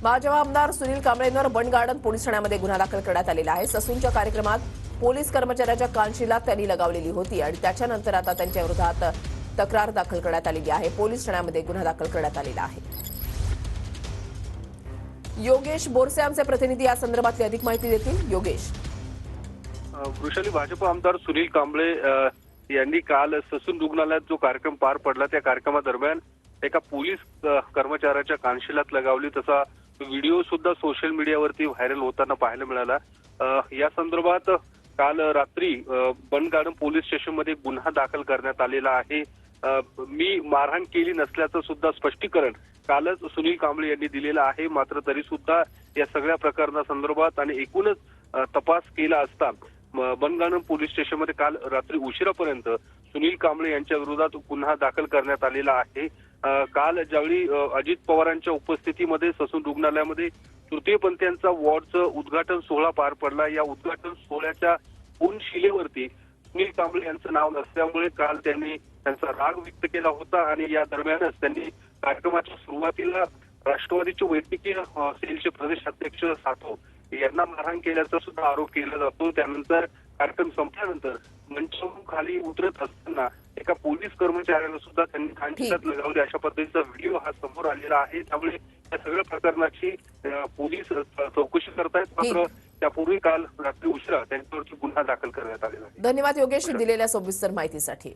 भाजप आमदार सुनील कांबळेंवर बंड garden police ठाण्यामध्ये गुन्हा दाखल करण्यात आलेला आहे। ससूनच्या कार्यक्रमात पोलीस कर्मचाऱ्याच्या कानशिला त्यांनी लगावलेली होती आणि त्याच्यानंतर आता त्यांच्या विरोधात तक्रार दाखल करण्यात आलेली आहे। पोलीस ठाण्यामध्ये गुन्हा दाखल करण्यात आलेला आहे। योगेश बोरसे आमचे प्रतिनिधी या संदर्भातली अधिक माहिती देतील। योगेश, वृषाली, भाजप आमदार सुनील कांबळे यांनी काल ससून रुग्णालयात जो कार्यक्रम पार पडला त्या कार्यक्रमादरम्यान एका पोलीस कर्मचाऱ्याच्या कानशिलात लगावली, तसा व्हिडिओ सुद्धा सोशल मीडियावरती व्हायरल होताना पाहायला मिळाला। या संदर्भात काल रात्री बंड गार्डन पोलीस स्टेशनमध्ये गुन्हा दाखल करण्यात आलेला आहे। मी मारहाण केली नसल्याचं सुद्धा स्पष्टीकरण कालच सुनील कांबळे यांनी दिलेलं आहे। मात्र तरी सुद्धा या सगळ्या प्रकरणासंदर्भात आणि एकूणच तपास केला असता बंड गार्डन पोलीस स्टेशनमध्ये काल रात्री उशिरापर्यंत सुनील कांबळे यांच्या विरोधात गुन्हा दाखल करण्यात आलेला आहे। काल ज्यावेळी अजित पवारांच्या उपस्थितीमध्ये ससून रुग्णालयामध्ये तृतीयपंथीयांचा वॉर्डचं उद्घाटन सोहळा पार पडला। या उद्घाटन सोहळ्याच्या शिलेवरती सुनील कांबळे यांचं नाव नसल्यामुळे काल त्यांनी त्यांचा राग व्यक्त केला होता आणि या दरम्यानच त्यांनी कार्यक्रमाच्या सुरुवातीला राष्ट्रवादीचे वैद्यकीय सेलचे प्रदेश अध्यक्ष सातव यांना मारहाण केल्याचा सुद्धा आरोप केला जातो। त्यानंतर कार्यक्रम संपल्यानंतर मंचावरून खाली उतरत असताना एका पोलीस कर्मचाऱ्याला सुद्धा त्यांनी कानशिलात लगावले, अशा पद्धतीचा व्हिडिओ हा समोर आलेला आहे। त्यामुळे या सगळ्या प्रकरणाची पोलीस चौकशी करतायत। मात्र त्यापूर्वी काल रात्री उशिरा त्यांच्यावरती गुन्हा दाखल करण्यात आलेला आहे। धन्यवाद योगेश दिलेल्या सविस्तर माहितीसाठी।